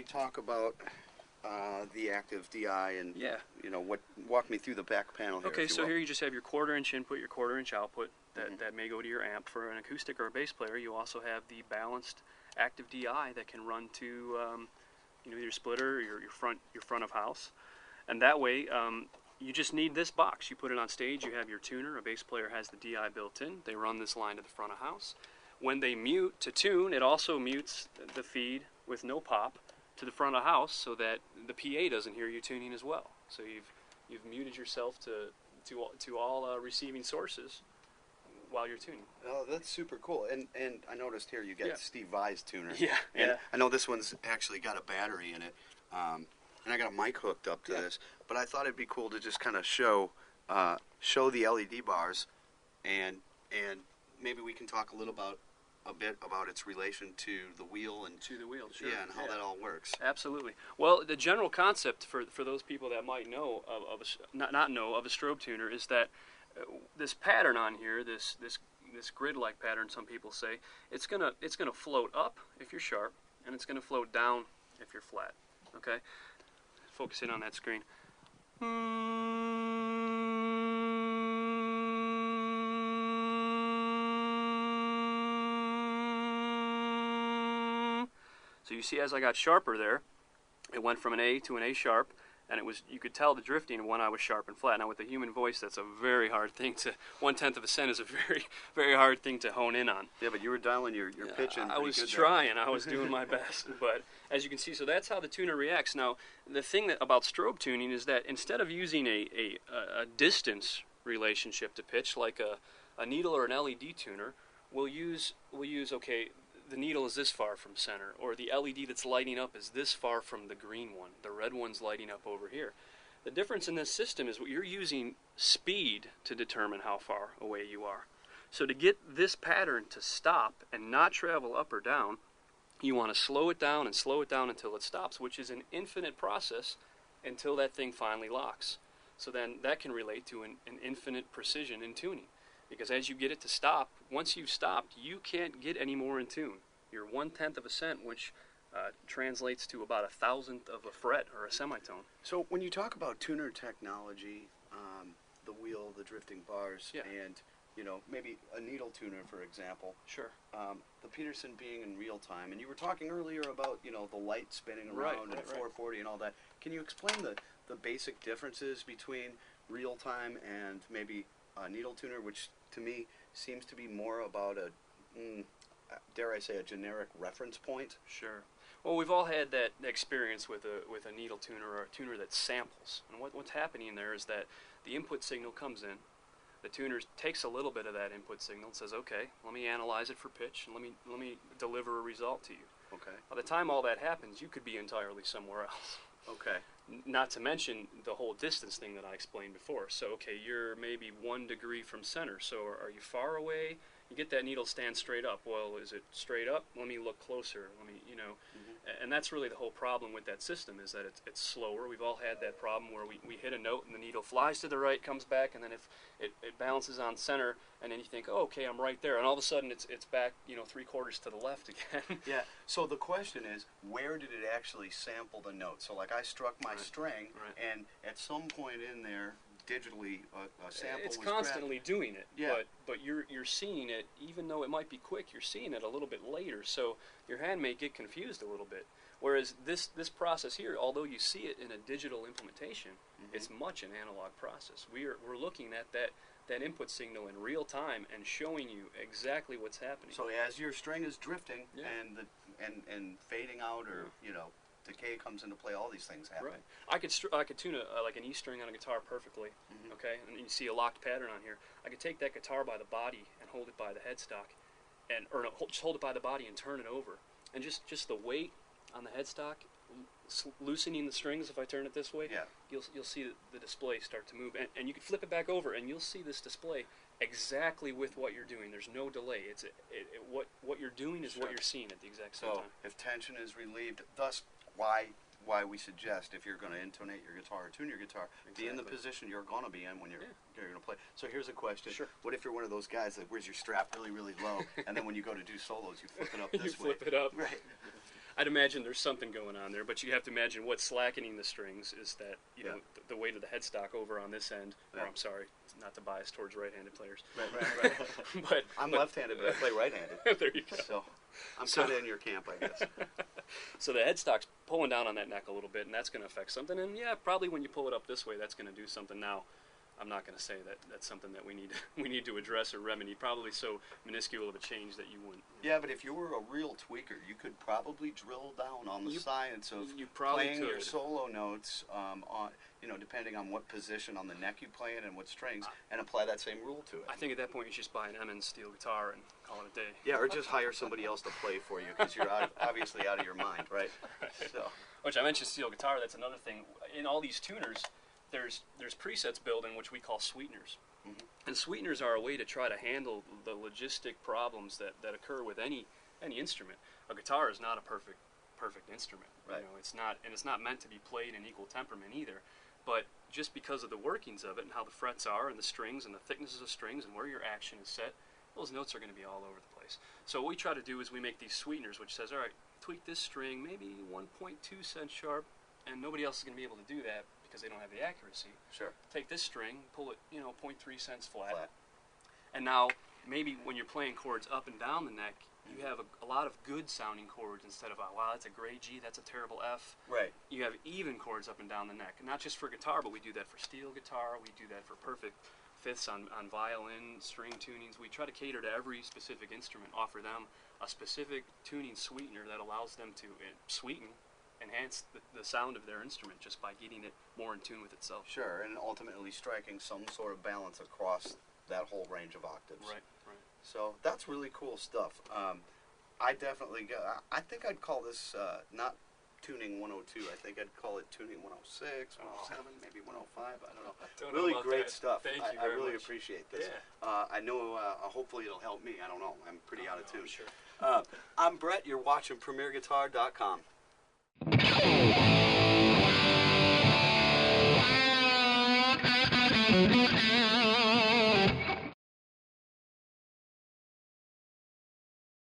we talk about the active DI and yeah, walk me through the back panel here. Okay, so here you just have your 1/4 inch input, your 1/4 inch output that may go to your amp. For an acoustic or a bass player, you also have the balanced active DI that can run to your splitter or your front of house, and that way you just need this box. You put it on stage. You have your tuner. A bass player has the DI built in. They run this line to the front of house. When they mute to tune, it also mutes the feed with no pop to the front of house, so that the PA doesn't hear you tuning as well. So you've muted yourself to all receiving sources while you're tuning. Oh, that's super cool. And I noticed here you got Steve Vai's tuner. Yeah. And I know this one's actually got a battery in it, and I got a mic hooked up to this. But I thought it'd be cool to just kind of show the LED bars, and maybe we can talk a bit about its relation to the wheel and to the wheel, sure. Yeah, and how that all works. Absolutely. Well, the general concept for those people that might know not know of a strobe tuner is that this pattern on here, this grid-like pattern, some people say, it's gonna float up if you're sharp, and it's gonna float down if you're flat. Okay. Focus in on that screen. So you see, as I got sharper there, it went from an A to an A sharp, and you could tell the drifting when I was sharp and flat. Now with the human voice, that's a very hard thing to, 1/10 of a cent is a very, very hard thing to hone in on. Yeah, but you were dialing your pitch in. I was trying. I was doing my best. But as you can see, so that's how the tuner reacts. Now, the thing about strobe tuning is that instead of using a distance relationship to pitch, like a needle or an LED tuner, we'll use okay, the needle is this far from center, or the LED that's lighting up is this far from the green one. The red one's lighting up over here. The difference in this system is you're using speed to determine how far away you are. So to get this pattern to stop and not travel up or down, you want to slow it down and slow it down until it stops, which is an infinite process until that thing finally locks. So then that can relate to an infinite precision in tuning. Because as you get it to stop, once you've stopped, you can't get any more in tune. You're 1/10 of a cent, which translates to about 1,000th of a fret or a semitone. So when you talk about tuner technology, the wheel, the drifting bars, and maybe a needle tuner, for example. Sure. The Peterson being in real time, and you were talking earlier about the light spinning around and 440 and all that. Can you explain the basic differences between real time and maybe a needle tuner, which to me seems to be more about dare I say, a generic reference point? Sure. Well, we've all had that experience with a needle tuner or a tuner that samples. And what's happening there is that the input signal comes in. The tuner takes a little bit of that input signal and says, okay, let me analyze it for pitch, and let me deliver a result to you. Okay. By the time all that happens, you could be entirely somewhere else. Okay. Not to mention the whole distance thing that I explained before. So, okay, you're maybe 1 degree from center. So are you far away? You get that needle stand straight up. Well, is it straight up? Let me look closer. And that's really the whole problem with that system, is that it's slower. We've all had that problem where we hit a note and the needle flies to the right, comes back, and then if it balances on center, and then you think, oh, okay, I'm right there, and all of a sudden it's back 3/4 to the left again. Yeah. So the question is, where did it actually sample the note? So like I struck my string, and at some point in there, digitally, a sample it's was constantly grabbed. doing it. Yeah. But you're seeing it, even though it might be quick, you're seeing it a little bit later. So your hand may get confused a little bit. Whereas this process here, although you see it in a digital implementation, it's much an analog process. We're looking at that input signal in real time and showing you exactly what's happening. So as your string is drifting and fading out, or decay comes into play, all these things happen. Right. I could tune like an E string on a guitar perfectly. Okay, and you see a locked pattern on here. I could take that guitar by the body and hold it by the headstock, just hold it by the body and turn it over, and just the weight on the headstock, loosening the strings. If I turn it this way, you'll see the display start to move, and you can flip it back over, and you'll see this display exactly with what you're doing. There's no delay. What you're doing is what you're seeing at the exact same time. If tension is relieved, thus why we suggest, if you're going to intonate your guitar or tune your guitar, be in the position you're going to be in when you're going to play. So here's a question. Sure. What if you're one of those guys that wears your strap really, really low, and then when you go to do solos, you flip it up this way? You flip it up. Right. I'd imagine there's something going on there, but you have to imagine what's slackening the strings is that, you know, the weight of the headstock over on this end, or I'm sorry, not to bias towards right-handed players. Right. but I'm left-handed, but I play right-handed. There you go. So I'm kind of in your camp, I guess. So the headstock's pulling down on that neck a little bit, and that's going to affect something. And yeah, probably when you pull it up this way, that's going to do something. Now, I'm not going to say that that's something that we need to address or remedy. Probably so minuscule of a change that you wouldn't. Yeah, but if you were a real tweaker, you could probably drill down on the science of playing your solo notes on, you know, depending on what position on the neck you play in and what strings, and apply that same rule to it. I think at that point you should just buy an Emmons steel guitar and call it a day. Yeah, or just hire somebody else to play for you because you're obviously out of your mind, right? So. Which I mentioned steel guitar. That's another thing. In all these tuners, there's presets built in which we call sweeteners. Mm-hmm. And sweeteners are a way to try to handle the logistic problems that occur with any instrument. A guitar is not a perfect instrument. Right. You know, it's not meant to be played in equal temperament either. But just because of the workings of it and how the frets are and the strings and the thicknesses of strings and where your action is set, those notes are going to be all over the place. So what we try to do is we make these sweeteners, which says, all right, tweak this string maybe 1.2 cents sharp, and nobody else is going to be able to do that because they don't have the accuracy. Sure. Take this string, pull it, 0.3 cents flat. And now maybe when you're playing chords up and down the neck, you have a lot of good sounding chords instead of, wow, that's a great G, that's a terrible F. Right. You have even chords up and down the neck. Not just for guitar, but we do that for steel guitar, we do that for perfect fifths on violin, string tunings. We try to cater to every specific instrument, offer them a specific tuning sweetener that allows them to enhance the sound of their instrument just by getting it more in tune with itself. Sure, and ultimately striking some sort of balance across that whole range of octaves. Right. So that's really cool stuff. I definitely I think I'd call this not tuning 102. I think I'd call it tuning 106, 107, maybe 105. I don't know. Really great stuff. Thank you I very really much. appreciate this. Yeah. I know. Hopefully it'll help me. I don't know. I'm pretty out of tune. Sure. I'm Brett. You're watching PremierGuitar.com.